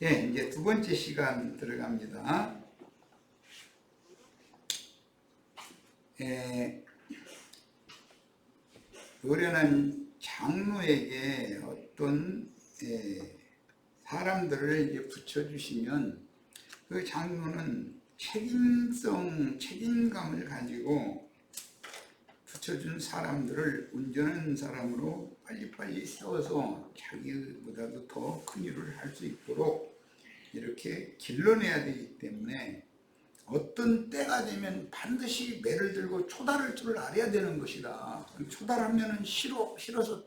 예, 이제 두 번째 시간 들어갑니다. 노련한 장로에게 어떤 사람들을 이제 붙여주시면 그 장로는 책임감을 가지고 붙여준 사람들을 운전하는 사람으로 빨리빨리 세워서 자기보다도 더 큰 일을 할 수 있도록 이렇게 길러내야 되기 때문에 어떤 때가 되면 반드시 매를 들고 초달할 줄 알아야 되는 것이다. 초달하면은 싫어서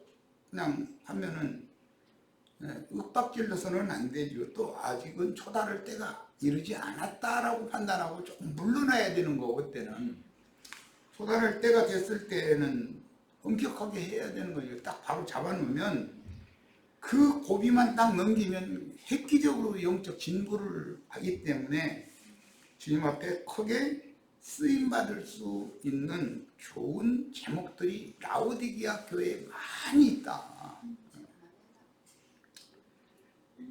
그냥 하면은 윽박질러서는 안 되죠. 또 아직은 초달할 때가 이르지 않았다라고 판단하고 조금 물러나야 되는 거고, 그때는 초달할 때가 됐을 때는 엄격하게 해야 되는 거죠. 딱 바로 잡아놓으면 그 고비만 딱 넘기면 획기적으로 영적 진보를 하기 때문에 주님 앞에 크게 쓰임받을 수 있는 좋은 제목들이 라오디게아 교회에 많이 있다.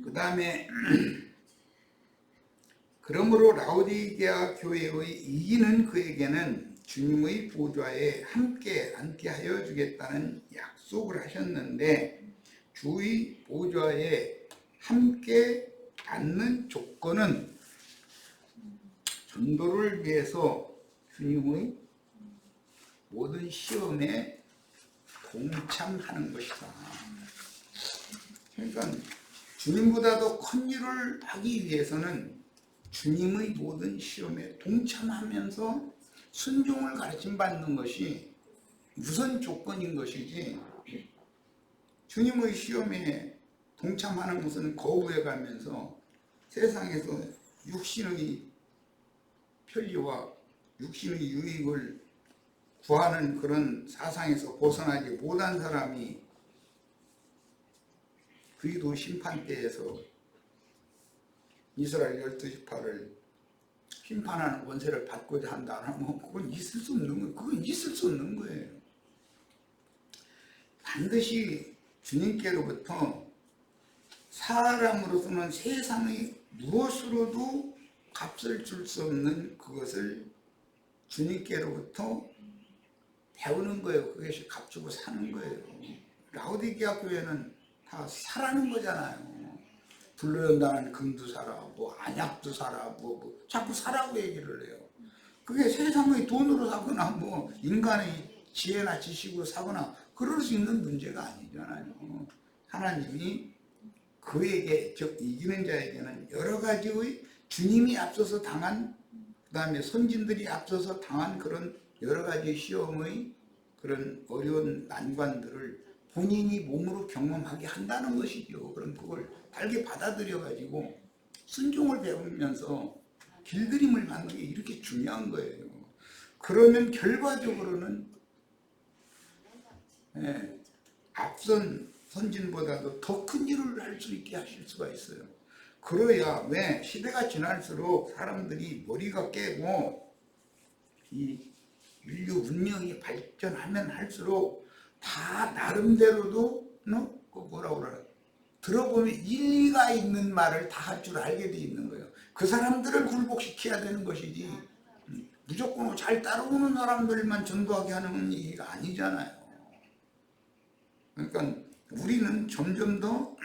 그 다음에 그러므로 라오디게아 교회의 이기는 그에게는 주님의 보좌에 함께 앉게 하여 주겠다는 약속을 하셨는데, 주의 보좌에 함께 앉는 조건은 전도를 위해서 주님의 모든 시험에 동참하는 것이다. 그러니까 주님보다도 큰 일을 하기 위해서는 주님의 모든 시험에 동참하면서 순종을 가르침받는 것이 우선 조건인 것이지, 주님의 시험에 동참하는 것은 거부해 가면서 세상에서 육신의 편리와 육신의 유익을 구하는 그런 사상에서 벗어나지 못한 사람이 그리도 심판대에서 이스라엘 12지파를 심판하는 권세를 받고자 한다 하면 그건 있을 수 없는 거예요. 그건 있을 수 없는 거예요. 반드시 주님께로부터 사람으로서는 세상의 무엇으로도 값을 줄 수 없는 그것을 주님께로부터 배우는 거예요. 그것이 값주고 사는 거예요. 라오디게아 교회는 다 사라는 거잖아요. 불로연단한 금도 사라, 뭐 안약도 사라, 뭐 자꾸 사라고 얘기를 해요. 그게 세상의 돈으로 사거나 뭐 인간의 지혜나 지식으로 사거나 그럴 수 있는 문제가 아니잖아요. 하나님이 그에게, 즉 이기는 자에게는 여러 가지의 주님이 앞서서 당한, 그 다음에 선진들이 앞서서 당한 그런 여러 가지 시험의 그런 어려운 난관들을 본인이 몸으로 경험하게 한다는 것이죠. 그럼 그걸 달게 받아들여 가지고 순종을 배우면서 길들임을 받는 게 이렇게 중요한 거예요. 그러면 결과적으로는 앞선 선진보다도 더 큰 일을 할 수 있게 하실 수가 있어요. 그래야 왜 시대가 지날수록 사람들이 머리가 깨고 이 인류 문명이 발전하면 할수록 다 나름대로도 뭐라고 그러나 들어보면 일리가 있는 말을 다 할 줄 알게 돼 있는 거예요. 그 사람들을 굴복시켜야 되는 것이지 무조건 잘 따라오는 사람들만 전도하게 하는 얘기가 아니잖아요. 그러니까 우리는 점점 더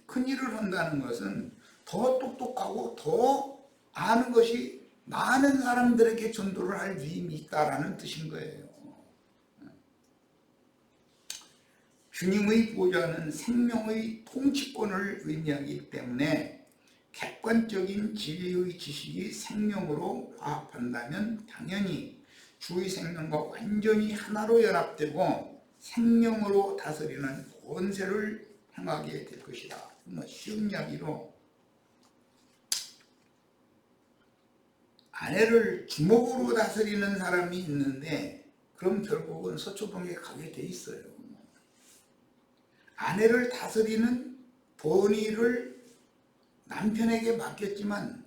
큰 일을 한다는 것은 더 똑똑하고 더 아는 것이 많은 사람들에게 전도를 할 위임이 있다라는 뜻인 거예요. 주님의 보좌는 생명의 통치권을 의미하기 때문에 객관적인 진리의 지식이 생명으로 화합한다면 당연히 주의 생명과 완전히 하나로 연합되고 생명으로 다스리는 권세를 행하게 될 것이다. 쉬운 이야기로 아내를 주먹으로 다스리는 사람이 있는데 그럼 결국은 서초동에 가게 돼 있어요. 아내를 다스리는 본의를 남편에게 맡겼지만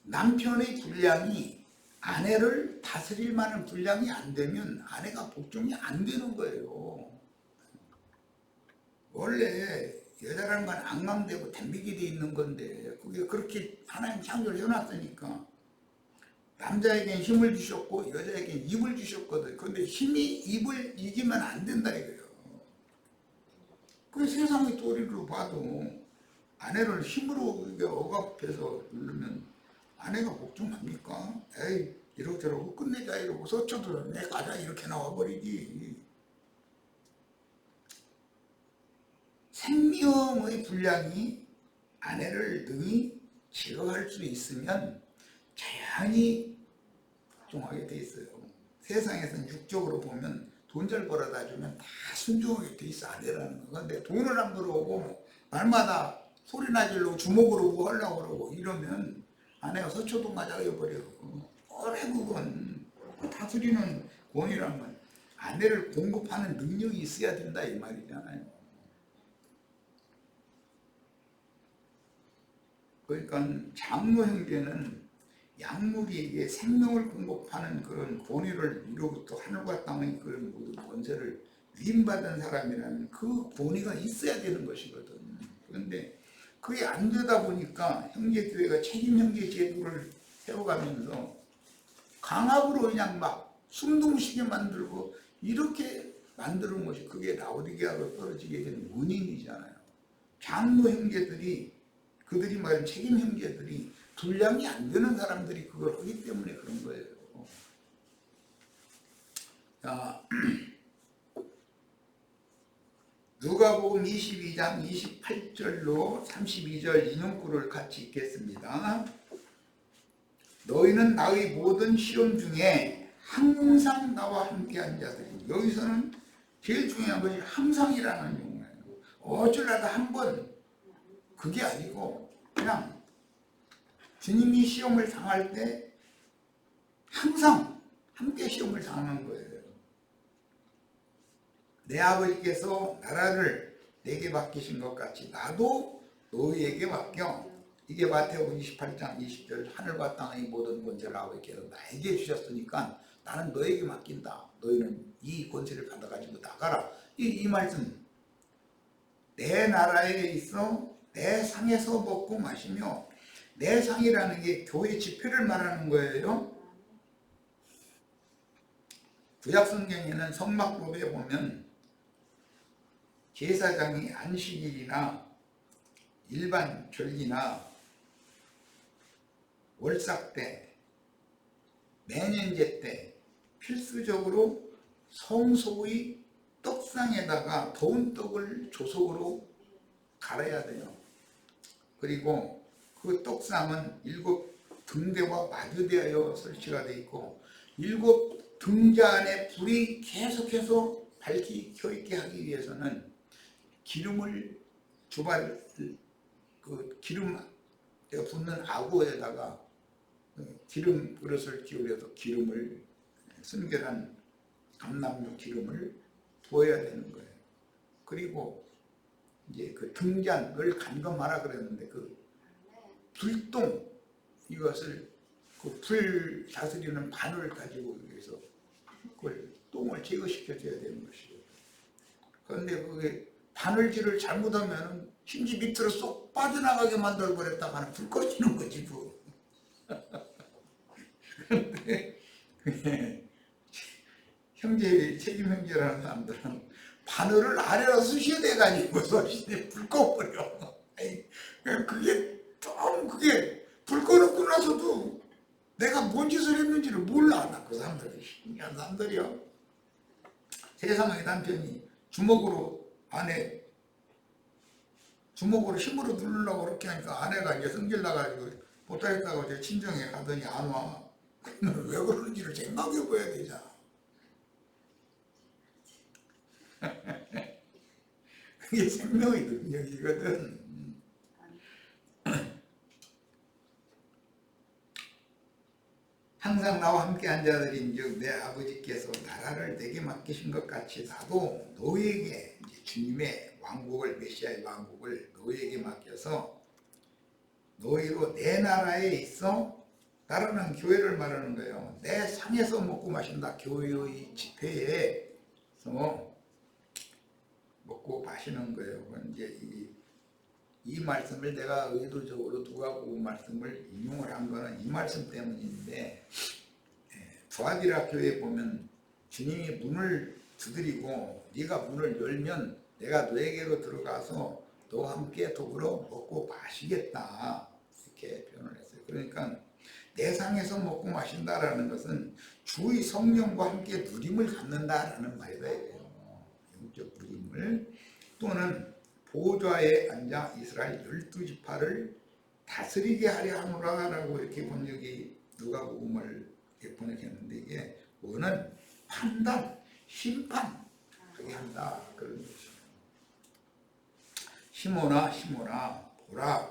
남편의 분량이 아내를 다스릴 만한 분량이 안 되면 아내가 복종이 안 되는 거예요. 원래 여자라는 건 안강되고 댐비게 돼 있는 건데 그게 그렇게 하나님 창조를 해놨으니까 남자에겐 힘을 주셨고 여자에겐 입을 주셨거든. 근데 힘이 입을 이기면 안 된다 이거예요. 그 세상의 도리로 봐도 아내를 힘으로 억압해서 누르면 아내가 복종합니까? 에이 이러저러고 끝내자 이러고 서쳐도 내 가자 이렇게 나와버리지. 생명의 분량이 아내를 능히 제어할 수 있으면 자연히 복종하게 돼 있어요. 세상에서는 육적으로 보면 돈 잘 벌어다 주면 다 순종하게 돼 있어 아내라는 거. 근데 돈을 안 벌어오고 말마다 소리나 지르고 주먹으로 오고 하려고 그러고 이러면 아내가 서초동 가자 해버려. 오래 그건 다스리는 권이란 건 아내를 공급하는 능력이 있어야 된다 이 말이잖아요. 그러니까 장로 형제는 약물이에게 생명을 공급하는 그런 권위를 위로부터 하늘과 땅의 그런 모든 권세를 위임받은 사람이라는 그 권위가 있어야 되는 것이거든. 그런데 그게 안 되다 보니까 형제교회가 책임 형제 제도를 세워가면서 강압으로 그냥 막 숨동시게 만들고 이렇게 만드는 것이 그게 라오디게아로 떨어지게 된 원인이잖아요. 장로 형제들이 그들이 말하는 책임 형제들이 분량이 안 되는 사람들이 그걸 하기 때문에 그런 거예요. 자, 누가복음 22장 28절로 32절 인용구를 같이 읽겠습니다. 너희는 나의 모든 시험 중에 항상 나와 함께한 자들이. 여기서는 제일 중요한 것이 항상이라는 용어예요. 어쩌다가 한 번 그게 아니고 그냥 주님이 시험을 당할 때 항상 함께 시험을 당하는 거예요. 내 아버지께서 나라를 내게 맡기신 것 같이 나도 너희에게 맡겨. 이게 마태복음 28장 20절 하늘과 땅의 모든 권세를 아버지께서 나에게 주셨으니까 나는 너에게 맡긴다. 너희는 이 권세를 받아가지고 나가라. 이 말씀 내 나라에 있어 내 상에서 먹고 마시며 내 상이라는 게 교회 집회를 말하는 거예요. 구약성경에는 성막법에 보면 제사장이 안식일이나 일반 절기나 월삭 때, 매년제 때 필수적으로 성소의 떡상에다가 더운 떡을 조석으로 갈아야 돼요. 그리고 그 떡상은 7등대와 마주대하여 설치가 되어 있고 7등자 안에 불이 계속해서 밝히 켜있게 하기 위해서는 기름을 기름 붓는 아구에다가 기름 그릇을 기울여서 기름을 순결한 감람유 기름을 부어야 되는 거예요. 그리고 이제 그 등잔을 감금하라 그랬는데 그 불똥 이것을 그 불 다스리는 바늘 가지고 여기서 그걸 똥을 제거시켜 줘야 되는 것이죠. 그런데 그게 바늘질을 잘못하면 심지 밑으로 쏙 빠져나가게 만들어 버렸다가는 불 꺼지는 거지 뭐. 그런데 책임 형제라는 사람들은 바늘을 아래로 쑤셔야 돼가지고 불 꺼버려. 그게 불 꺼놓고 나서도 내가 뭔 짓을 했는지를 몰라. 그 사람들이 신기한 사람들이야. 세상의 남편이 주먹으로 힘으로 누르려고 그렇게 하니까 아내가 이제 성질 나가지고 못하겠다고 제 친정에 가더니 안 와. 그러면 왜 그러는지를 생각해 봐야 되잖아. 그게 생명의 능력이거든. 항상 나와 함께한 자들인즉 내 아버지께서 나라를 내게 맡기신 것 같이 나도 너희에게 주님의 왕국을 메시아의 왕국을 너희에게 맡겨서 너희로 내 나라에 있어 나라는 교회를 말하는 거예요. 내 상에서 먹고 마신다. 교회의 집회에서 먹고 마시는 거예요. 이제 이 이 말씀을 내가 의도적으로 누가복음 말씀을 인용을 한 거는 이 말씀 때문인데, 두아디라 교회에 보면 주님이 문을 두드리고 네가 문을 열면 내가 너에게로 들어가서 너와 함께 더불어 먹고 마시겠다, 이렇게 표현을 했어요. 그러니까 내 상에서 먹고 마신다라는 것은 주의 성령과 함께 누림을 갖는다라는 말이다 이거예요. 영적 누림을. 또는 보좌에 앉아 이스라엘 12지파를 다스리게 하려 하노라라고 이렇게 번역이 누가복음을 번역했는데, 이게 뭐는 판단, 심판하게 한다 그런 것이죠. 시몬아 보라,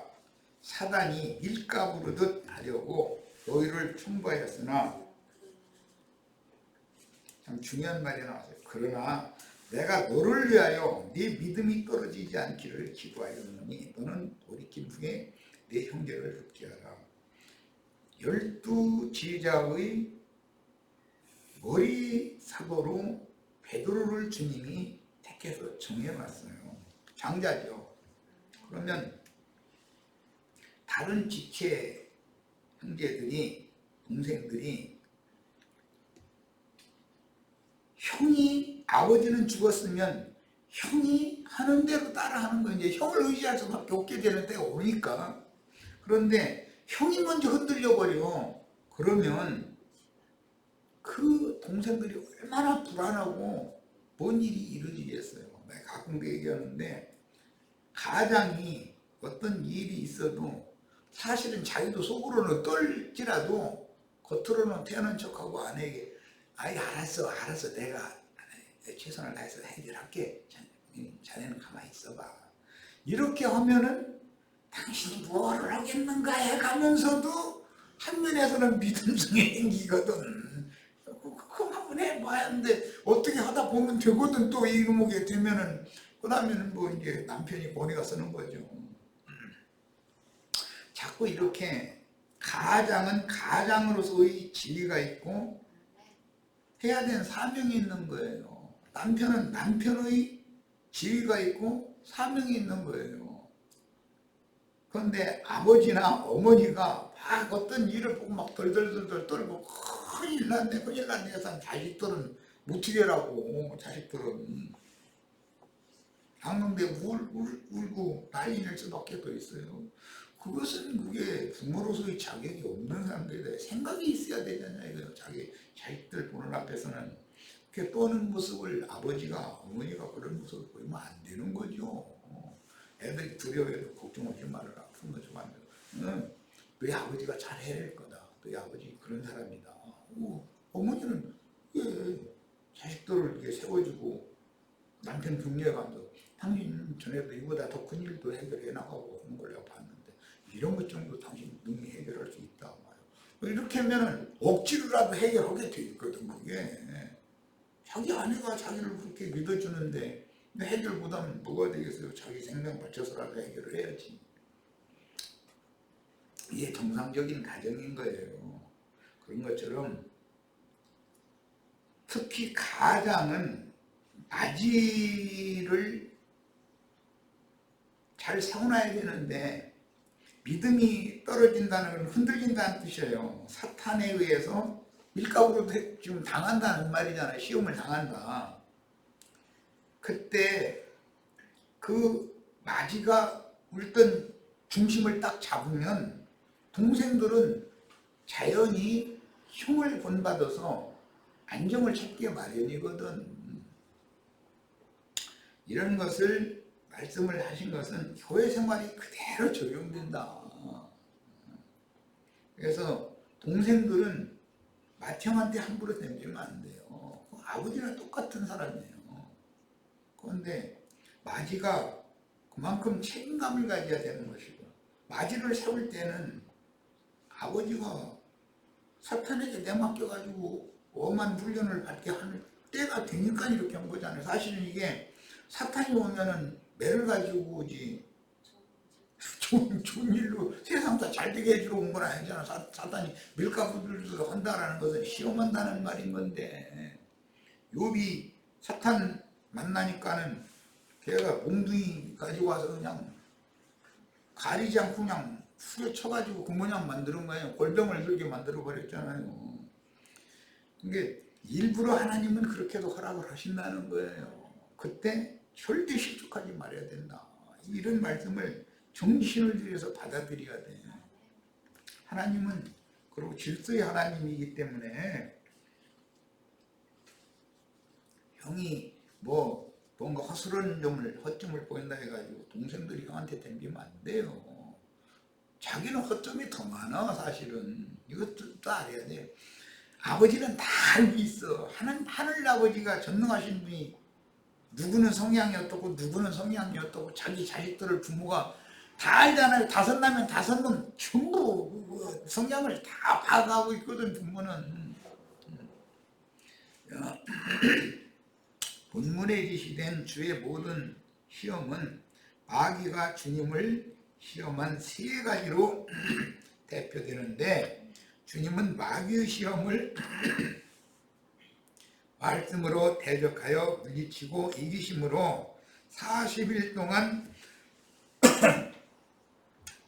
사단이 밀가 부르듯 하려고 너희를 충고하였으나, 참 중요한 말이 나왔어요. 그러나 내가 너를 위하여 네 믿음이 떨어지지 않기를 기도하였노니 너는 돌이킨 후에 내 형제를 돕게 하라. 12지자의 머리 사도로 베드로를 주님이 택해서 정해놨어요. 장자죠. 그러면 다른 지체 형제들이, 동생들이, 형이, 아버지는 죽었으면 형이 하는 대로 따라하는 거, 이제 형을 의지할 수밖에 없게 되는 때가 오니까. 그런데 형이 먼저 흔들려 버려. 그러면 그 동생들이 얼마나 불안하고 뭔 일이 이루어지겠어요. 내가 가끔 그 얘기하는데, 가장이 어떤 일이 있어도 사실은 자기도 속으로는 떨지라도 겉으로는 태어난 척하고 아내에게 아이 알았어 내가 최선을 다해서 해결할게, 자네는 가만히 있어봐, 이렇게 하면은 당신이 뭐를 하겠는가 해가면서도 한면에서는 믿음성의 행기거든. 그거 한번 해봐야 하는데 어떻게 하다 보면 되거든. 또 이렇게 되면은 그 다음에는 뭐 이제 남편이 고뇌가 쓰는 거죠. 자꾸 이렇게 가장은 가장으로서의 지위가 있고 해야 되는 사명이 있는 거예요. 남편은 남편의 지위가 있고 사명이 있는 거예요. 그런데 아버지나 어머니가 막 어떤 일을 보고 막 덜덜덜 떨고 큰일 났네 해서 자식들은 무티게라고, 자식들은 당근대 울고 난리 낼 수밖에 더 있어요. 그것은 그게 부모로서의 자격이 없는 사람들에 생각이 있어야 되잖아요. 자기 자식들 보는 앞에서는 그렇게 떠는 모습을 아버지가 어머니가 그런 모습을 보이면 안 되는 거죠. 애들이 두려워해도 걱정하지 말아라. 품 거좀 안 돼. 너희 아버지가 잘 해낼 거다. 너희 아버지 그런 사람이다. 어머니는 자식들을 이렇게 세워주고 남편 격려해가면서 당신 전에도 이보다 더 큰 일도 해결해 나가고 하는 걸 내가 봤는데 이런 것 정도 당신 능히 해결할 수 있다 말이야. 이렇게 하면은 억지로라도 해결하게 돼 있거든. 그게 자기 아내가 자기를 그렇게 믿어주는데 해결보다는 뭐가 되겠어요? 자기 생명 바쳐서라도 해결을 해야지. 이게 정상적인 가정인 거예요. 그런 것처럼 특히 가장은 맞이를 잘 세워놔야 되는데, 믿음이 떨어진다는 건 흔들린다는 뜻이에요. 사탄에 의해서 밀가부로 지금 당한다는 말이잖아요. 시험을 당한다. 그때 그 맞이가 울던 중심을 딱 잡으면 동생들은 자연히 흉을 본받아서 안정을 찾기 마련이거든. 이런 것을 말씀을 하신 것은 교회 생활이 그대로 적용된다. 그래서 동생들은 맏형한테 함부로 댐지면 안 돼요. 아버지랑 똑같은 사람이에요. 그런데 맞이가 그만큼 책임감을 가져야 되는 것이고, 맞이를 세울 때는 아버지가 사탄에게 내맡겨가지고 엄한 훈련을 받게 하는 때가 되니까 이렇게 한 거잖아요. 사실은 이게 사탄이 오면은 매를 가지고 오지 좋은 일로 세상 다 잘 되게 해주러 온 건 아니잖아. 사탄이 밀가부들도 한다라는 것은 시험한다는 말인 건데, 욥이 사탄 만나니까는 걔가 몽둥이 가지고 와서 그냥 가리지 않고 그냥 후려쳐가지고 그 모양 만드는 거예요. 골병을 들게 만들어 버렸잖아요. 이게 일부러 하나님은 그렇게도 허락을 하신다는 거예요. 그때 절대 실족하지 말아야 된다. 이런 말씀을 정신을 들여서 받아들여야 돼요. 하나님은 그리고 질서의 하나님이기 때문에 형이 뭔가 허점을 보인다 해가지고 동생들이 형한테 덤비면 안 돼요. 자기는 허점이 더 많아. 사실은 이것도 알아야 돼요. 아버지는 다 알고 있어. 하늘 아버지가 전능하신 분이 누구는 성향이 어떻고 누구는 성향이 어떻고 자기 자식들을 부모가 다 알잖아요. 다섯 나면 다섯 놈 전부 성향을 다 파악하고 있거든. 부모는. 본문에 지시된 주의 모든 시험은 마귀가 주님을 시험한 세 가지로 대표되는데, 주님은 마귀의 시험을 말씀으로 대적하여 물리치고 이기심으로 40일 동안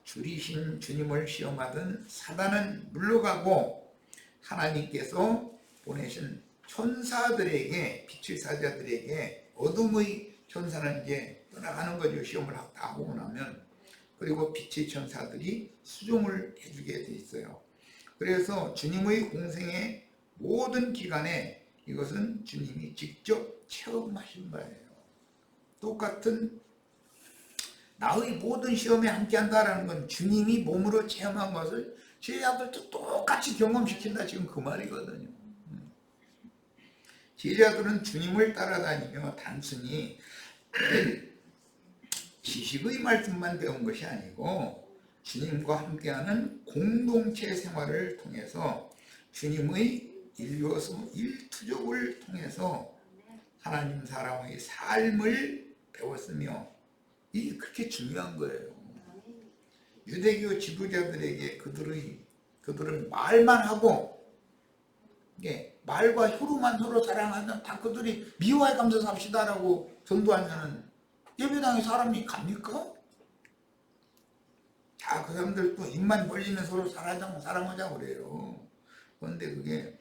줄이신 주님을 시험하던 사단은 물러가고 하나님께서 보내신 천사들에게, 빛의 사자들에게, 어둠의 천사는 이제 떠나가는 거죠. 시험을 다 하고 나면. 그리고 빛의 천사들이 수종을 해주게 돼 있어요. 그래서 주님의 공생의 모든 기간에 이것은 주님이 직접 체험하신 거예요. 똑같은 나의 모든 시험에 함께한다라는 건 주님이 몸으로 체험한 것을 제자들도 똑같이 경험시킨다, 지금 그 말이거든요. 제자들은 주님을 따라다니며 단순히 지식의 말씀만 배운 것이 아니고 주님과 함께하는 공동체 생활을 통해서 주님의 일요소 일투족을 통해서 하나님 사람의 삶을 배웠으며, 이게 그렇게 중요한 거예요. 유대교 지도자들에게 그들은 말만 하고, 말과 혀로만 서로 사랑하면 다 그들이 미워해 감사 삽시다라고 전도하면은 예배당에 사람이 갑니까? 다 그 사람들도 입만 벌리면 서로 사랑하자고 그래요. 그런데 그게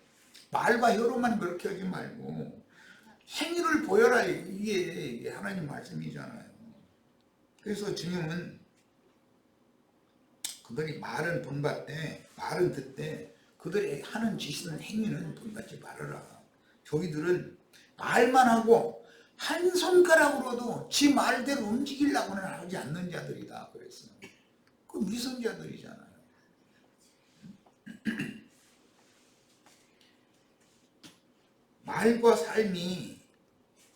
말과 혀로만 그렇게 하지 말고 행위를 보여라, 이게 하나님 말씀이잖아요. 그래서 주님은 그들이 말은 본받되 말은 듣되 그들이 하는 짓은 행위는 본받지 말아라. 저희들은 말만 하고 한 손가락으로도 지 말대로 움직이려고는 하지 않는 자들이다 그랬어요. 그 위선자들이잖아요. 말과 삶이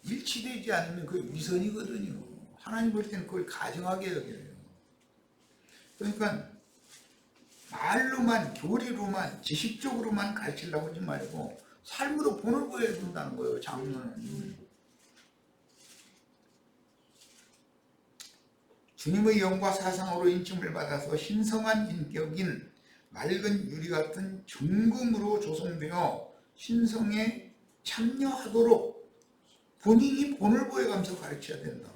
일치되지 않으면 그게 위선이거든요. 하나님 볼 때는 그걸 가증하게 여겨요. 그러니까 말로만, 교리로만, 지식적으로만 가르치려고 하지 말고 삶으로 본을 보여야 된다는 거예요. 장로는 주님의 영과 사상으로 인침을 받아서 신성한 인격인 맑은 유리 같은 정금으로 조성되어 신성에 참여하도록 본인이 본을 보여가면서 가르쳐야 된다.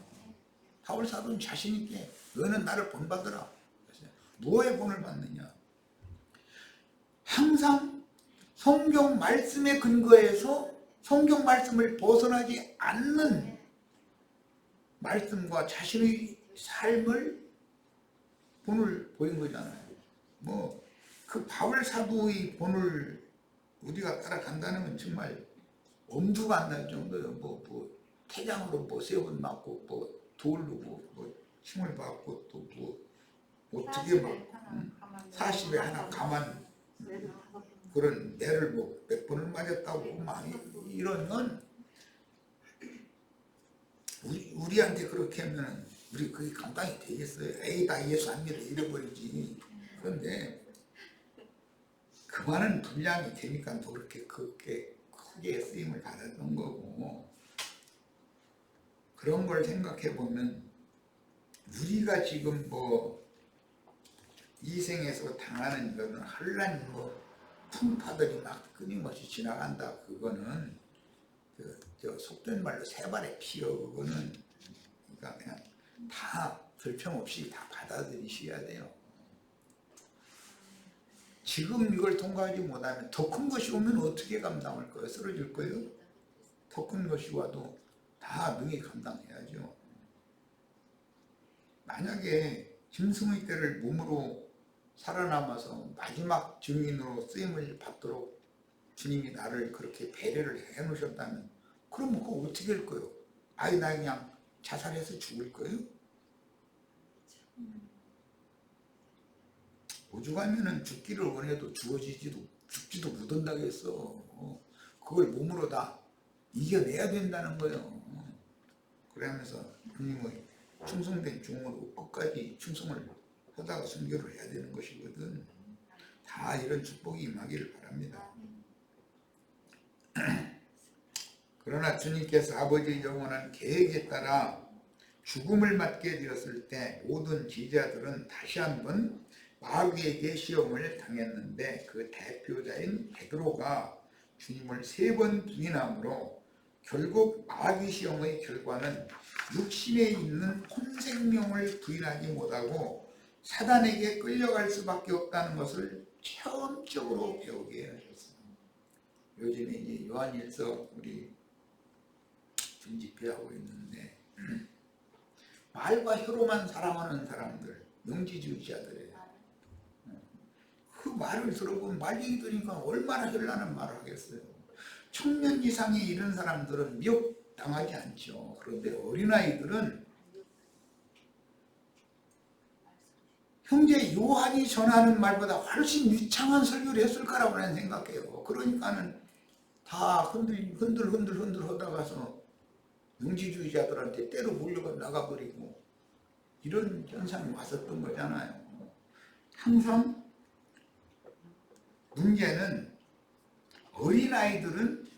바울 사도는 자신 있게 너는 나를 본받으라. 무엇의 본을 받느냐? 항상 성경 말씀에 근거해서 성경 말씀을 벗어나지 않는 말씀과 자신의 삶을 본을 보인 거잖아요. 그 바울 사도의 본을 우리가 따라간다는 건 정말 엄두가 안 날 정도예요. 태장으로 세 번 맞고 돌로 힘을 받고 또 어떻게 40에 하나 가만 그런 매를 몇 번을 맞았다고 막 이러면 우리한테 그렇게 하면 우리 그게 감당이 되겠어요? 에이 나 예수 안 믿어 이래버리지. 그런데 그만한 분량이 되니까 또 그렇게 크게 쓰임을 받았던 거고, 그런 걸 생각해 보면 우리가 지금 이 생에서 당하는 거는 혼란 풍파들이 막 끊임없이 지나간다. 그거는 속된 말로 새발의 피요. 그거는 그러니까 그냥 다 불평 없이 다 받아들이셔야 돼요. 지금 이걸 통과하지 못하면 더 큰 것이 오면 어떻게 감당할 거예요? 쓰러질 거예요? 더 큰 것이 와도 다 능히 감당해야죠. 만약에 짐승의 때를 몸으로 살아남아서 마지막 증인으로 쓰임을 받도록 주님이 나를 그렇게 배려를 해 놓으셨다면 그럼 그거 어떻게 할 거예요? 아예 나 그냥 자살해서 죽을 거예요? 오죽하면은 죽기를 원해도 죽지도 못한다고 했어. 그걸 몸으로 다 이겨내야 된다는 거예요. 그러면서 주님의 충성된 종으로 끝까지 충성을 하다가 순교를 해야 되는 것이거든. 다 이런 축복이 임하기를 바랍니다. 그러나 주님께서 아버지의 영원한 계획에 따라 죽음을 맞게 되었을 때 모든 제자들은 다시 한번 마귀에게 시험을 당했는데 그 대표자인 베드로가 주님을 3번 부인함으로 결국 마귀 시험의 결과는 육신에 있는 혼생명을 부인하지 못하고 사단에게 끌려갈 수밖에 없다는 것을 체험적으로 배우게 하셨습니다. 요즘에 이제 요한일서 우리 중집회하고 있는데 말과 혀로만 사랑하는 사람들, 영지주의자들이에요. 그 말을 들어보면 말 얘기 들으니까 얼마나 현란한 말을 하겠어요. 청년 이상의 이런 사람들은 미혹당하지 않죠. 그런데 어린아이들은 형제 요한이 전하는 말보다 훨씬 유창한 설교를 했을 거라고 나는 생각해요. 그러니까는 다 흔들 하다가서 영지주의자들한테 때로 몰려가 나가버리고 이런 현상이 왔었던 거잖아요. 항상 문제는 어린아이들은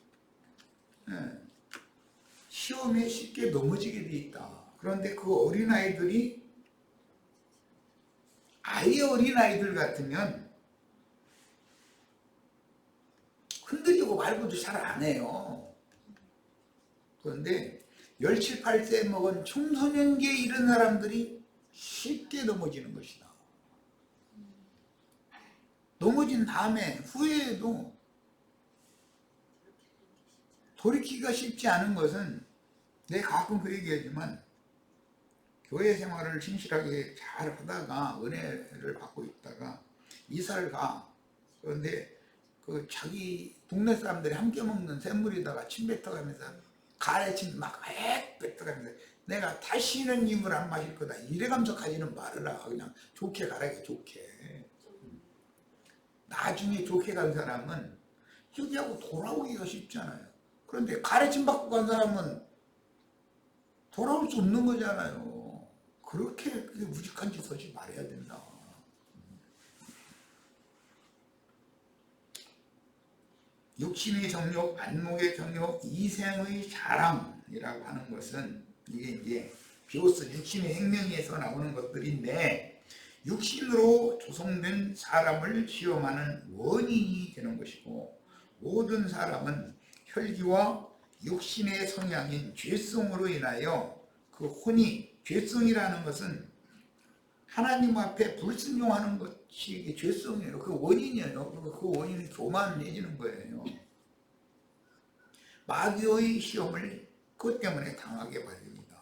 시험에 쉽게 넘어지게 돼 있다. 그런데 그 어린아이들이 아예 어린아이들 같으면 흔들리고 말고도 잘 안 해요. 그런데 17, 8세 먹은 청소년기에 이런 사람들이 쉽게 넘어지는 것이다. 넘어진 다음에 후회해도 돌이키기가 쉽지 않은 것은 내가 가끔 그 얘기하지만 교회 생활을 신실하게 잘 하다가 은혜를 받고 있다가 이사를 가. 그런데 그 자기 동네 사람들이 함께 먹는 샘물에다가 침 뱉어가면서 가래침 막 뱉어가면서 내가 다시는 이 물 안 마실 거다 이래가면서 가지는 말으라. 그냥 좋게 가라게 좋게. 나중에 좋게 간 사람은 여기하고 돌아오기가 쉽잖아요. 그런데 가래침 받고 간 사람은 돌아올 수 없는 거잖아요. 그렇게 무직한 짓 하지 말아야 된다. 육신의 정욕, 안목의 정욕, 이생의 자랑이라고 하는 것은 이게 이제 비로소 육신의 행명에서 나오는 것들인데 육신으로 조성된 사람을 시험하는 원인이 되는 것이고 모든 사람은 혈기와 육신의 성향인 죄성으로 인하여 그 혼이 죄성이라는 것은 하나님 앞에 불순종하는 것이 죄성이에요. 그 원인이에요. 그 원인이 교만해지는 거예요. 마귀의 시험을 그것 때문에 당하게 됩니다.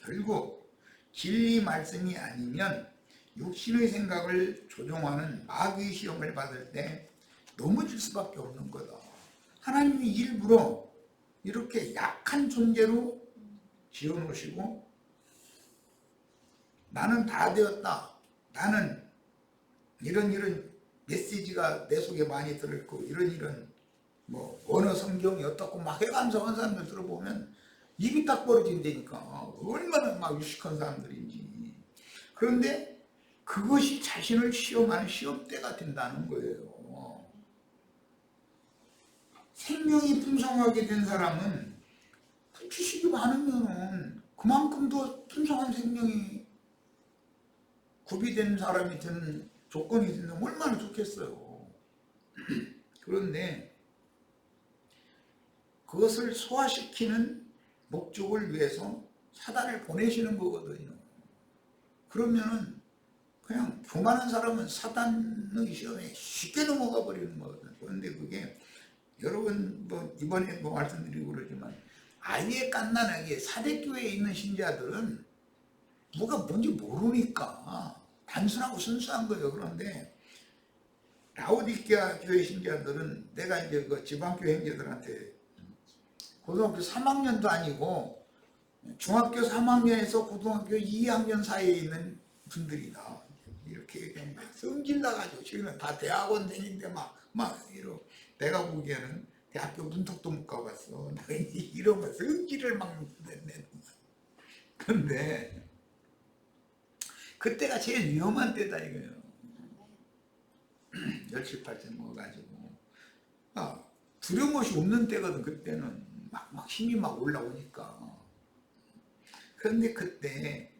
결국 진리 말씀이 아니면 육신의 생각을 조종하는 마귀의 시험을 받을 때 넘어질 수밖에 없는 거다. 하나님이 일부러 이렇게 약한 존재로 지어놓으시고 나는 다 되었다. 나는 이런 메시지가 내 속에 많이 들어있고 이런 뭐 언어 성경이 어떻고 막 해가면서 한 사람들 들어보면 입이 딱 벌어진다니까. 얼마나 막 유식한 사람들인지. 그런데 그것이 자신을 시험하는 시험대가 된다는 거예요. 생명이 풍성하게 된 사람은 지식이 많으면 그만큼 더 풍성한 생명이 구비된 사람이 되는 조건이 된다면 얼마나 좋겠어요. 그런데 그것을 소화시키는 목적을 위해서 사단을 보내시는 거거든요. 그러면은 그냥 교만한 사람은 사단의 시험에 쉽게 넘어가 버리는 거거든. 그런데 그게 여러분 뭐 이번에 뭐 말씀드리고 그러지만 아예 갓난아기 사대교회에 있는 신자들은 뭐가 뭔지 모르니까 단순하고 순수한 거예요. 그런데 라오디게아 교회 신자들은 내가 이제 그 지방교회 형제들한테 고등학교 3학년도 아니고 중학교 3학년에서 고등학교 2학년 사이에 있는 분들이다. 이렇게 막 성질 나가지고 지금은 다 대학원 다니는데 막 이러. 내가 보기에는 대학교 문턱도 못 가봤어. 내가 이러면 성질을 막 내는 거야. 근데 그때가 제일 위험한 때다 이거예요. 17, 18세 먹어가지고 두려움이 없는 때거든. 그때는 막 힘이 막 올라오니까. 그런데 그때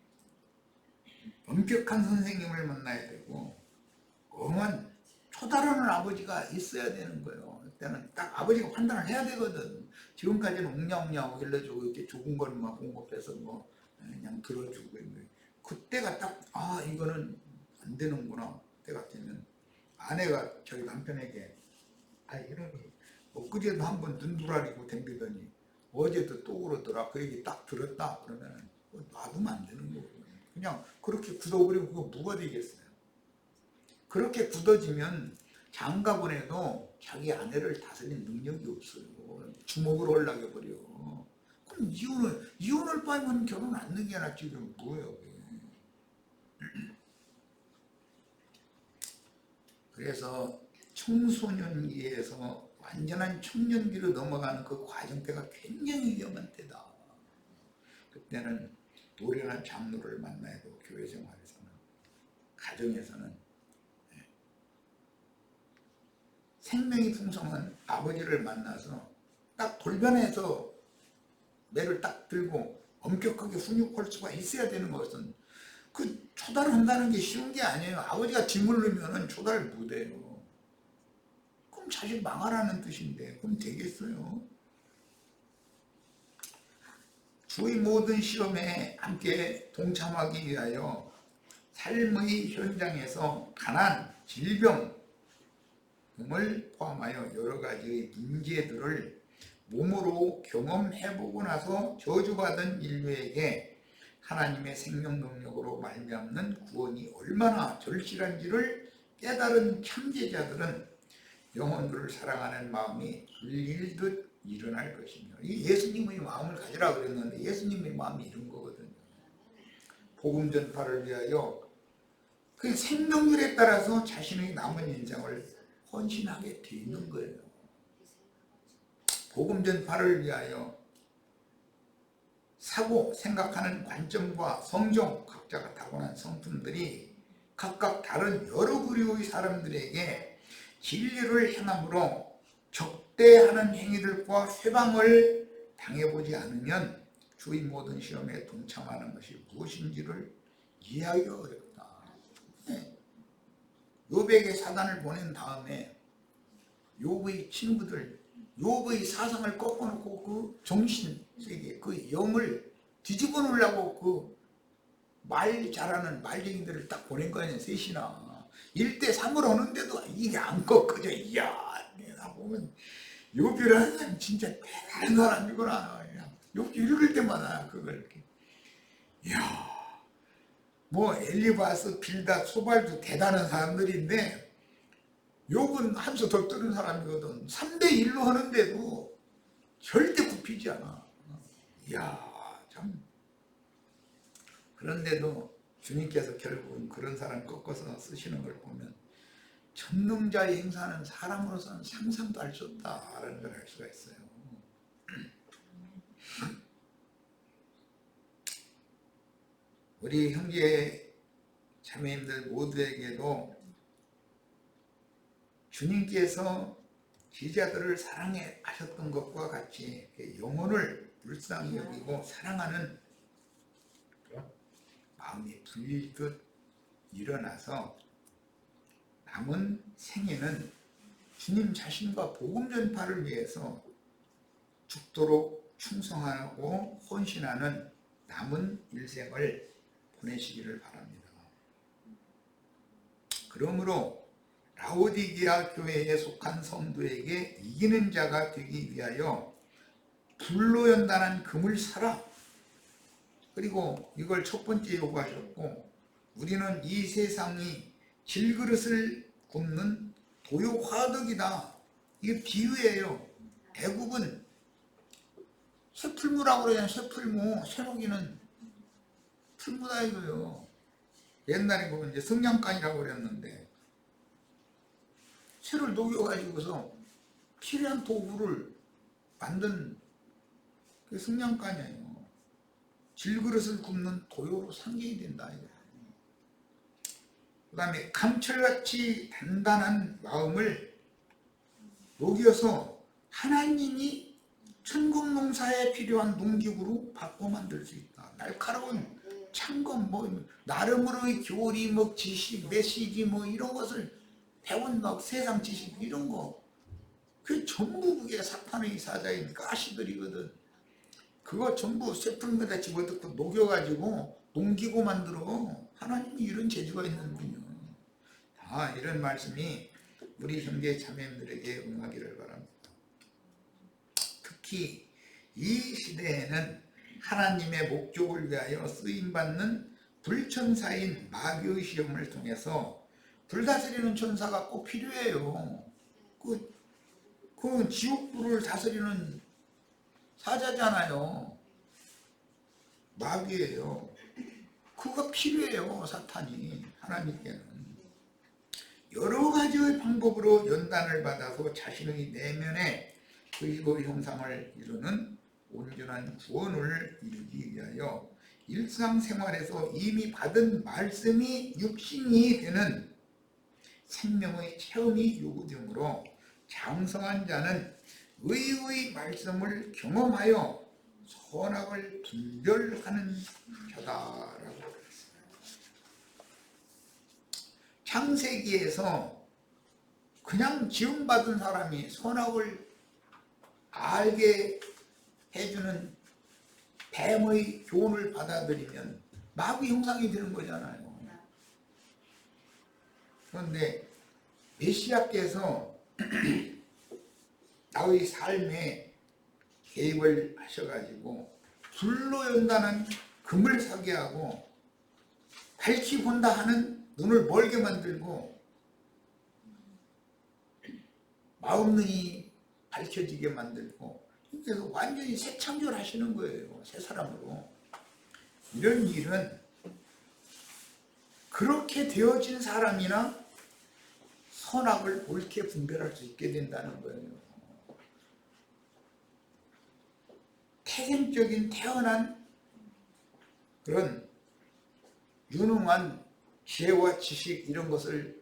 엄격한 선생님을 만나야 되고 엄한 초다르는 아버지가 있어야 되는 거예요. 그때는 딱 아버지가 판단을 해야 되거든. 지금까지는 웅냐웅냐 일러주고 이렇게 좋은 거는 막 공급해서 뭐 그냥 들어주고. 그때가 딱 이거는 안 되는구나. 그때 같으면 아내가 저희 남편에게 이러니 엊그제도 한번 눈부라리고 댕기더니 어제도 또 그러더라. 그 얘기 딱 들었다. 그러면 놔두면 안 되는 거거든요. 그냥 그렇게 굳어버리면 그거 뭐가 되겠어요. 그렇게 굳어지면 장가보내도 자기 아내를 다스릴 능력이 없어요. 주먹으로 올라가버려. 그럼 이혼할 바에는 결혼 안 하는 게 낫지. 그럼 뭐예요? 그래서 청소년기에서 완전한 청년기로 넘어가는 그 과정 때가 굉장히 위험한 때다. 그때는 노련한 장로를 만나야 되고 교회 생활에서는 가정에서는 생명이 풍성한 아버지를 만나서 딱 돌변해서 매를 딱 들고 엄격하게 훈육할 수가 있어야 되는 것은 그 초달한다는 게 쉬운 게 아니에요. 아버지가 짓물르면 초달 못해요. 그럼 자식 망하라는 뜻인데 그럼 되겠어요? 주의 모든 시험에 함께 동참하기 위하여 삶의 현장에서 가난, 질병 등을 포함하여 여러 가지의 문제들을 몸으로 경험해보고 나서 저주받은 인류에게 하나님의 생명 능력으로 말미암는 구원이 얼마나 절실한지를 깨달은 참제자들은 영혼들을 사랑하는 마음이 불릴듯 일어날 것이며, 이 예수님의 마음을 가지라 그랬는데 예수님의 마음이 이런 거거든요. 복음 전파를 위하여 그 생명률에 따라서 자신의 남은 인생을 헌신하게 돼 있는 거예요. 복음 전파를 위하여 사고 생각하는 관점과 성정, 각자가 타고난 성품들이 각각 다른 여러 부류의 사람들에게 진리를 행함으로 적대하는 행위들과 회방을 당해보지 않으면 주의 모든 시험에 동참하는 것이 무엇인지를 이해하기가 어렵다. 욥에게 사단을 보낸 다음에 욥의 친구들, 욥의 사상을 꺾어놓고 그 정신세계, 그 영을 뒤집어 놓으려고 그 말 잘하는 말쟁이들을 딱 보낸 거 아니에요. 셋이나 1대3을 하는데도 이게 안 꺾어져. 이야, 내가 보면 욥이라는 사람 진짜 대단한 사람이구나. 욥 읽을 때마다 그걸 이렇게, 이야, 뭐 엘리바스, 빌닷, 소발도 대단한 사람들인데 욥은 한 수 더 뜨는 사람이거든. 3대1로 하는데도 절대 굽히지 않아. 이야, 참. 그런데도 주님께서 결국은 그런 사람 꺾어서 쓰시는 걸 보면 전능자의 행사는 사람으로서는 상상도 할 수 없다라는 걸 알 수가 있어요. 우리 형제 자매님들 모두에게도 주님께서 제자들을 사랑해 하셨던 것과 같이 영혼을 불쌍히 여기고 사랑하는 마음이 불릴듯 일어나서 남은 생애는 주님 자신과 복음 전파를 위해서 죽도록 충성하고 헌신하는 남은 일생을 보내시기를 바랍니다. 그러므로 라오디게아 교회에 속한 성도에게 이기는 자가 되기 위하여 불로 연단한 금을 사라. 그리고 이걸 첫 번째 요구하셨고, 우리는 이 세상이 질그릇을 굽는 도요화덕이다. 이게 비유예요. 애국은 쇠풀무라고 그러잖아요. 쇠풀무. 쇠목이는 풀무다 이거요. 옛날에 보면 이제 성냥간이라고 그랬는데, 쇠를 녹여가지고서 필요한 도구를 만든 그 성냥간이에요. 질그릇을 굽는 도요로 상징이 된다. 그 다음에 감철같이 단단한 마음을 녹여서 하나님이 천국농사에 필요한 농기구로 바꿔 만들 수 있다. 날카로운 창검, 나름으로의 교리, 지식, 메시지, 이런 것을 배운 세상 지식, 이런 거. 그게 전부 그게 사탄의 사자인 가시들이거든. 그거 전부 쇠풀에다 집어넣고 녹여가지고 농기구 만들어. 하나님이 이런 재주가 있는군요. 다 이런 말씀이 우리 형제 자매님들에게 응하기를 바랍니다. 특히 이 시대에는 하나님의 목적을 위하여 쓰임받는 불천사인 마귀의 시험을 통해서 불다스리는 천사가 꼭 필요해요. 그 지옥불을 다스리는 사자잖아요. 마귀예요. 그거 필요해요. 사탄이 하나님께는. 여러 가지의 방법으로 연단을 받아서 자신의 내면에 의의 형상을 이루는 온전한 구원을 이루기 위하여 일상생활에서 이미 받은 말씀이 육신이 되는 생명의 체험이 요구되므로 장성한 자는 의의 말씀을 경험하여 선악을 분별하는 자다라고 그랬어요. 창세기에서 그냥 지음받은 사람이 선악을 알게 해주는 뱀의 교훈을 받아들이면 마귀 형상이 되는 거잖아요. 그런데 메시아께서 나의 삶에 개입을 하셔가지고 불로 연단한 금을 사게 하고 밝히 본다 하는 눈을 멀게 만들고 마음 눈이 밝혀지게 만들고, 그래서 완전히 새 창조하시는 거예요. 새 사람으로. 이런 일은 그렇게 되어진 사람이나 선악을 옳게 분별할 수 있게 된다는 거예요. 태생적인 태어난 그런 유능한 지혜와 지식 이런 것을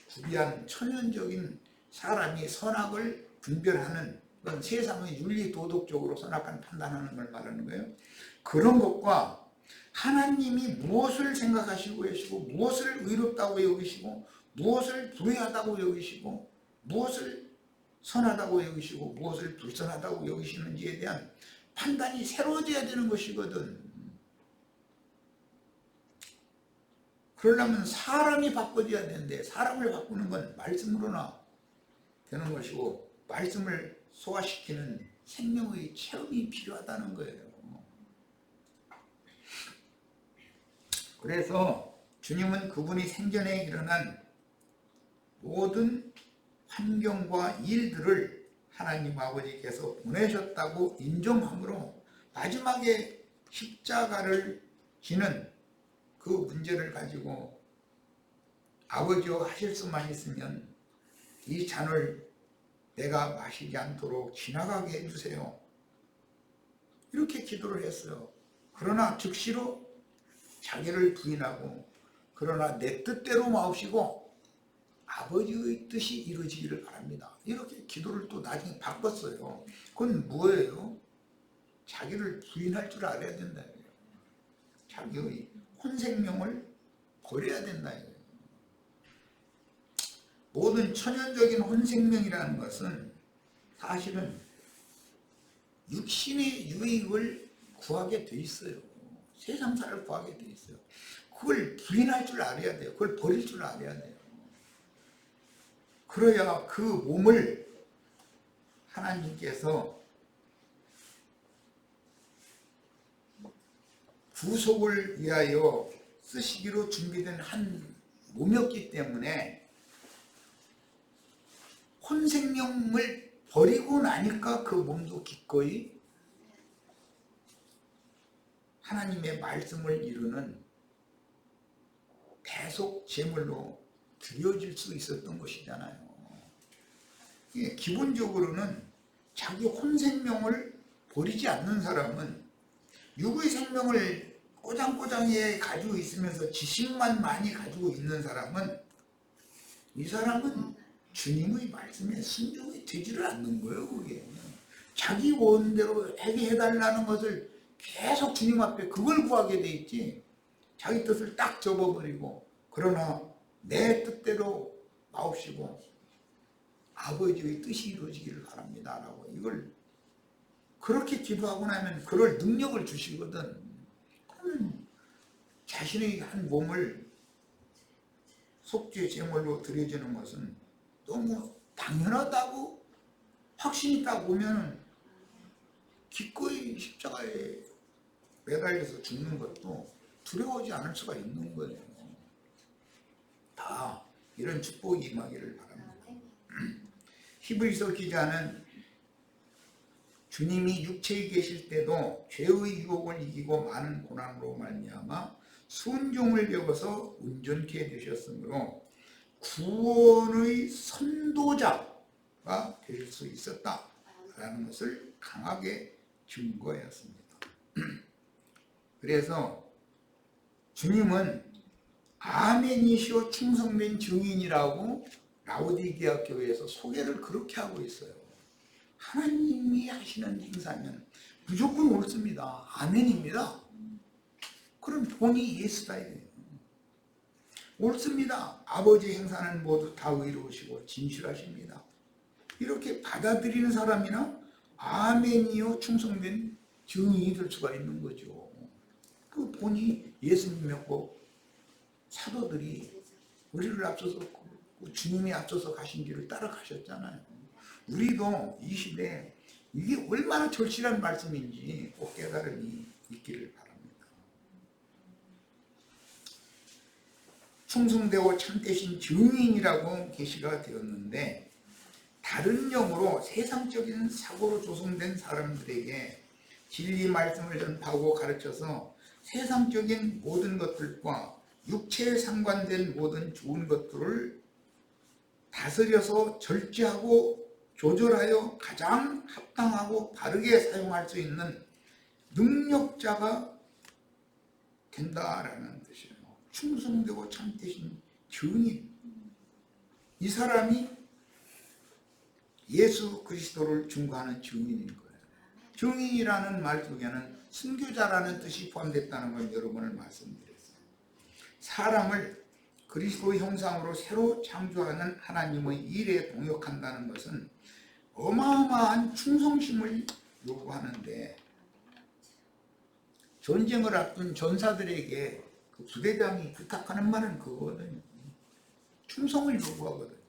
구비한 천연적인 사람이 선악을 분별하는 그런 세상의 윤리 도덕적으로 선악한 판단하는 걸 말하는 거예요. 그런 것과 하나님이 무엇을 생각하시고 계시고 무엇을 의롭다고 여기시고 무엇을 불의하다고 여기시고 무엇을 선하다고 여기시고 무엇을 불선하다고 여기시는지에 대한 판단이 새로워져야 되는 것이거든. 그러려면 사람이 바꿔져야 되는데 사람을 바꾸는 건 말씀으로나 되는 것이고 말씀을 소화시키는 생명의 체험이 필요하다는 거예요. 그래서 주님은 그분이 생전에 일어난 모든 환경과 일들을 하나님 아버지께서 보내셨다고 인정함으로 마지막에 십자가를 지는 그 문제를 가지고 아버지와 하실 수만 있으면 이 잔을 내가 마시지 않도록 지나가게 해주세요. 이렇게 기도를 했어요. 그러나 즉시로 자기를 부인하고 그러나 내 뜻대로 마옵시고 아버지의 뜻이 이루어지기를 바랍니다. 이렇게 기도를 또 나중에 바꿨어요. 그건 뭐예요? 자기를 부인할 줄 알아야 된다. 자기의 혼생명을 버려야 된다. 모든 천연적인 혼생명이라는 것은 사실은 육신의 유익을 구하게 돼 있어요. 세상사를 구하게 돼 있어요. 그걸 부인할 줄 알아야 돼요. 그걸 버릴 줄 알아야 돼요. 그래야 그 몸을 하나님께서 구속을 위하여 쓰시기로 준비된 한 몸이었기 때문에 혼생명을 버리고 나니까 그 몸도 기꺼이 하나님의 말씀을 이루는 대속 제물로 드려질 수 있었던 것이잖아요. 기본적으로는 자기 혼생명을 버리지 않는 사람은 육의 생명을 꼬장꼬장에 가지고 있으면서 지식만 많이 가지고 있는 사람은 이 사람은 주님의 말씀에 순종이 되지를 않는 거예요. 그게 자기 원대로 해달라는 것을 계속 주님 앞에 그걸 구하게 돼 있지, 자기 뜻을 딱 접어버리고 그러나 내 뜻대로 마옵시고 아버지의 뜻이 이루어지기를 바랍니다 라고 이걸 그렇게 기도하고 나면 그럴 능력을 주시거든. 그러면 자신의 한 몸을 속죄 제물로 드려지는 것은 너무 당연하다고 확신이 딱 오면 기꺼이 십자가에 매달려서 죽는 것도 두려워하지 않을 수가 있는 거예요. 다 이런 축복이 임하기를 바랍니다. 히브리서 기자는 주님이 육체에 계실 때도 죄의 유혹을 이기고 많은 고난으로 말미암아 순종을 배워서 온전케 되셨으므로 구원의 선도자가 될 수 있었다라는 것을 강하게 증거했습니다. 그래서 주님은 아멘이시오 충성된 증인이라고 라오디게아 교회에서 소개를 그렇게 하고 있어요. 하나님이 하시는 행사면 무조건 옳습니다. 아멘입니다. 그럼 본이 예스라예요. 옳습니다. 아버지 행사는 모두 다 의로우시고 진실하십니다. 이렇게 받아들이는 사람이나 아멘이요 충성된 증인이 될 수가 있는 거죠. 그 본이 예수님 믿고 사도들이 우리를 앞서서 주님이 앞서서 가신 길을 따라가셨잖아요. 우리도 이 시대에 이게 얼마나 절실한 말씀인지 꼭 깨달음이 있기를 바랍니다. 충성되고 참되신 증인이라고 계시가 되었는데 다른 영으로 세상적인 사고로 조성된 사람들에게 진리 말씀을 전파하고 가르쳐서 세상적인 모든 것들과 육체에 상관된 모든 좋은 것들을 다스려서 절제하고 조절하여 가장 합당하고 바르게 사용할 수 있는 능력자가 된다라는 뜻이에요. 충성되고 참되신 증인. 이 사람이 예수 그리스도를 증거하는 증인인 거예요. 증인이라는 말 속에는 순교자라는 뜻이 포함됐다는 걸 여러 번을 말씀드렸어요. 사람을 그리스도의 형상으로 새로 창조하는 하나님의 일에 동역한다는 것은 어마어마한 충성심을 요구하는데 전쟁을 앞둔 전사들에게 그 부대장이 부탁하는 말은 그거거든요. 충성을 요구하거든요.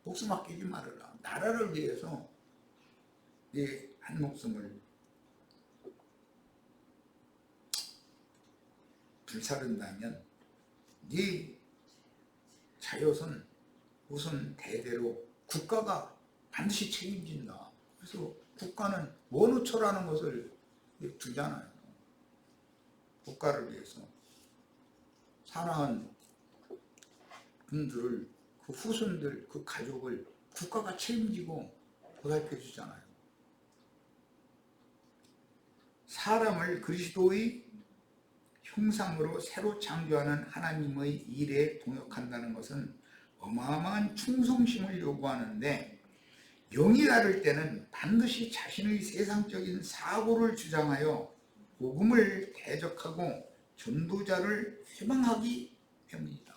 목숨 아끼지 말아라. 나라를 위해서 내 한 목숨을 불사른다면 네 자녀선 우선 대대로 국가가 반드시 책임진다. 그래서 국가는 원우초라는 것을 두잖아요. 국가를 위해서 사랑한 분들을 그 후손들 그 가족을 국가가 책임지고 보살펴 주잖아요. 사람을 그리스도의 형상으로 새로 창조하는 하나님의 일에 동역한다는 것은 어마어마한 충성심을 요구하는데 영이 다를 때는 반드시 자신의 세상적인 사고를 주장하여 복음을 대적하고 전도자를 회방하기 때문이다.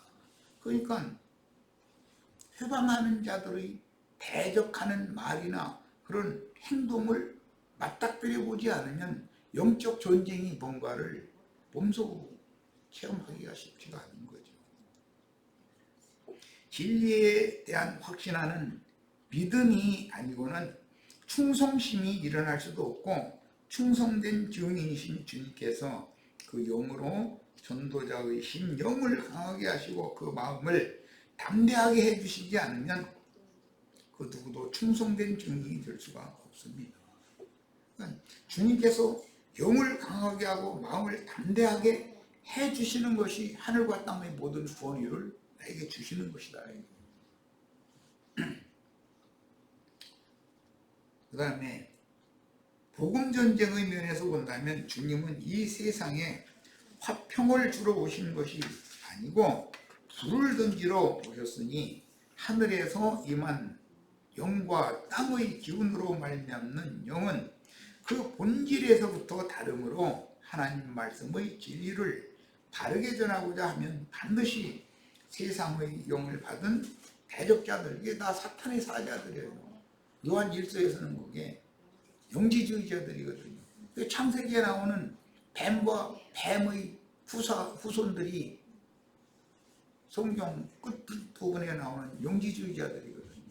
그러니까 회방하는 자들의 대적하는 말이나 그런 행동을 맞닥뜨려 보지 않으면 영적 전쟁이 뭔가를 몸소 체험하기가 쉽지가 않은 거죠. 진리에 대한 확신하는 믿음이 아니고는 충성심이 일어날 수도 없고, 충성된 증인이신 주님께서 그 영으로 전도자의 심령을 강하게 하시고 그 마음을 담대하게 해주시지 않으면 그 누구도 충성된 증인이 될 수가 없습니다. 그러니까 주님께서 영을 강하게 하고 마음을 담대하게 해주시는 것이 하늘과 땅의 모든 권위를 나에게 주시는 것이다. 그 다음에 복음 전쟁의 면에서 본다면 주님은 이 세상에 화평을 주러 오신 것이 아니고 불을 던지러 오셨으니, 하늘에서 임한 영과 땅의 기운으로 말미암는 영은 그 본질에서부터 다름으로 하나님 말씀의 진리를 바르게 전하고자 하면 반드시 세상의 영을 받은 대적자들, 이게 다 사탄의 사자들이에요. 요한 1서에서는 그게 영지주의자들이거든요. 창세기에 나오는 뱀과 뱀의 후손들이 성경 끝부분에 나오는 영지주의자들이거든요.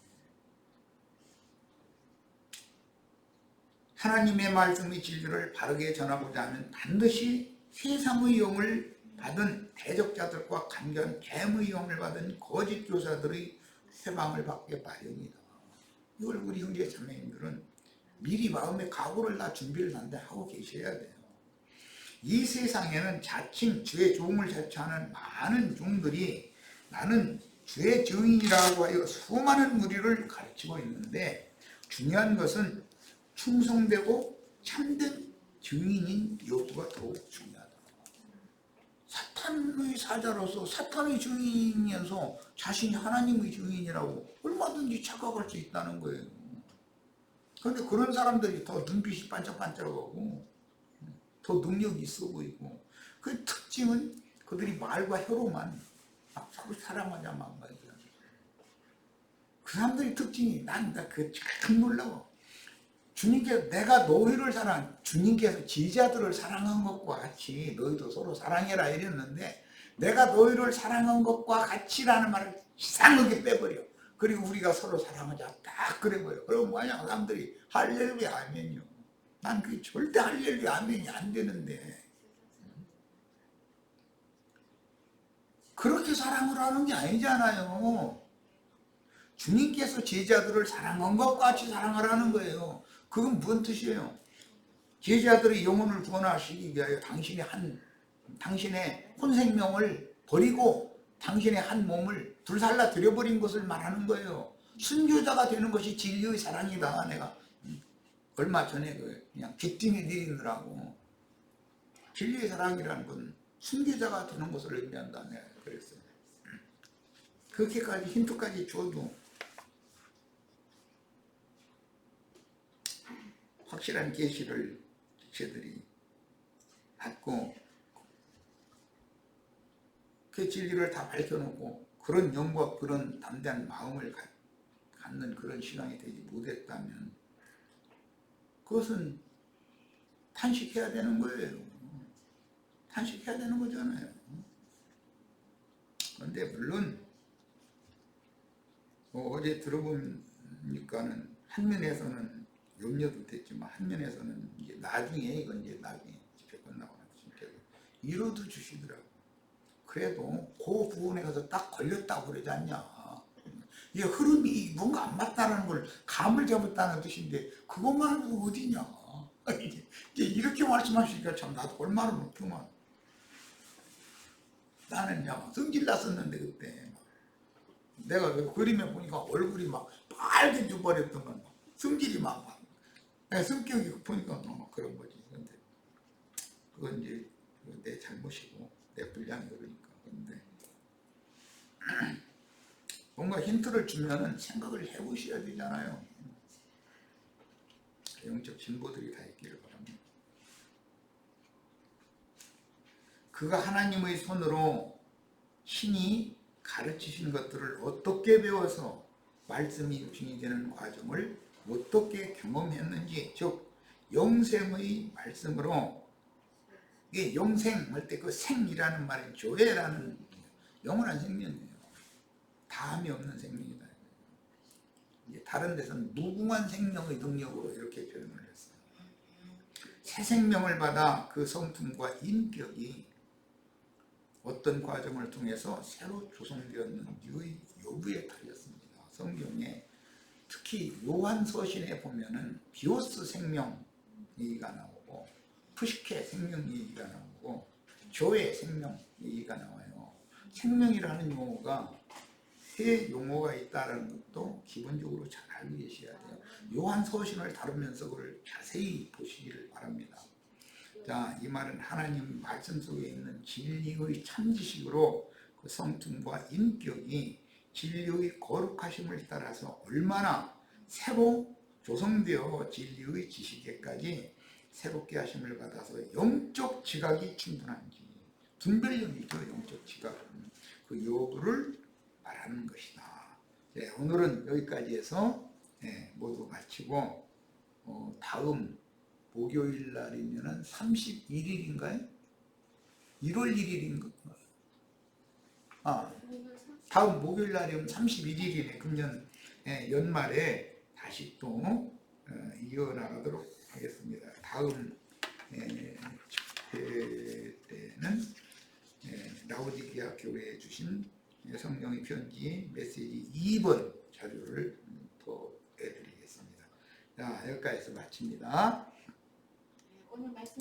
하나님의 말씀의 진리를 바르게 전하고자 하면 반드시 세상의 영을 받은 대적자들과 간견 뱀의 영을 받은 거짓 교사들의 회방을 받게 마련이다. 이걸 우리 형제 자매님들은 미리 마음의 각오를 다 준비를 단대 하고 계셔야 돼요. 이 세상에는 자칭 주의 종을 자처하는 많은 종들이 나는 주의 증인이라고 하여 수많은 무리를 가르치고 있는데, 중요한 것은 충성되고 참된 증인인 여부가 더욱 중요하다. 사탄의 사자로서 사탄의 증인이면서 자신이 하나님의 증인이라고 얼마든지 착각할 수 있다는 거예요. 그런데 그런 사람들이 더 눈빛이 반짝반짝하고 더 능력이 있어 보이고, 그 특징은 그들이 말과 혀로만 서로 사랑하자만 말이야. 그 사람들의 특징이 난 그게 참 놀라워. 주님께서 내가 너희를 주님께서 제자들을 사랑한 것과 같이 너희도 서로 사랑해라 이랬는데, 내가 너희를 사랑한 것과 같이라는 말을 이상하게 빼버려. 그리고 우리가 서로 사랑하자 딱 그래버려. 그럼 뭐냐, 사람들이 할렐루야 아멘이요. 난 그게 절대 할렐루야 아멘이 안 되는데, 그렇게 사랑을 하는 게 아니잖아요. 주님께서 제자들을 사랑한 것과 같이 사랑을 하는 거예요. 그건 무슨 뜻이에요? 제자들의 영혼을 구원하시기 위하여 당신의 혼생명을 버리고 당신의 한 몸을 불살라 드려버린 것을 말하는 거예요. 순교자가 되는 것이 진리의 사랑이다. 내가 얼마 전에 그냥 귀띔에 드리느라고, 진리의 사랑이라는 건 순교자가 되는 것을 의미한다 내가 그랬어요. 그렇게까지 힌트까지 줘도 확실한 계시를 저들이 받고 그 진리를 다 밝혀놓고 그런 영과 그런 담대한 마음을 갖는 그런 신앙이 되지 못했다면 그것은 탄식해야 되는 거예요. 탄식해야 되는 거잖아요. 그런데 물론 어제 들어보니까는 한 면에서는 염려도 됐지만 한 면에서는 이제 이건 나중에 집회 끝나고 나서 진짜로 위로도 주시더라고. 그래도 그 부분에 가서 딱 걸렸다고 그러지 않냐. 이 흐름이 뭔가 안 맞다는 걸 감을 잡았다는 뜻인데 그것만 해도 어디냐. 이제 이렇게 말씀하시니까 참 나도 얼마나 높구만. 나는 성질 났었는데 그때 내가 그 그림에 보니까 얼굴이 막 빨개져 버렸더만 성질이 막 성격이 보니까 막 그런 거지. 근데 그건 이제 내 잘못이고 내 불량이 그러니까. 근데 뭔가 힌트를 주면은 생각을 해보셔야 되잖아요. 영적 진보들이 다 있기를 바랍니다. 그가 하나님의 손으로 신이 가르치신 것들을 어떻게 배워서 말씀이 증이 되는 과정을 어떻게 경험했는지, 즉 영생의 말씀으로 이게 영생 할 때 그 생이라는 말이 교회라는 영원한 생명이에요. 다함이 없는 생명이다. 다른 데서는 무궁한 생명의 능력으로 이렇게 표현을 했어요. 새 생명을 받아 그 성품과 인격이 어떤 과정을 통해서 새로 조성되었는지의 요구에 달렸습니다. 성경에 특히 요한서신에 보면은 비오스 생명 얘기가 나오고 푸시케 생명 얘기가 나오고 교회 생명 얘기가 나와요. 생명이라는 용어가 새 용어가 있다는 것도 기본적으로 잘 알고 계셔야 돼요. 요한서신을 다루면서 그걸 자세히 보시기를 바랍니다. 자, 이 말은 하나님 말씀 속에 있는 진리의 참지식으로 그 성품과 인격이 진리의 거룩하심을 따라서 얼마나 새로 조성되어 진리의 지식에까지 새롭게 하심을 받아서 영적 지각이 충분한지, 분별력이죠. 영적 지각은 그 여부를 말하는 것이다. 네, 오늘은 여기까지 해서 모두 마치고 다음 목요일 날이면 31일인가요? 1월 1일인가? 다음 목요일 날이면 31일이네. 금년 연말에 다시 또 이어나가도록 하겠습니다. 다음 집회 때는 라오디게아 교회에 주신 성령의 편지 메시지 2번 자료를 더 해드리겠습니다. 자, 여기까지 해서 마칩니다. 오늘 말씀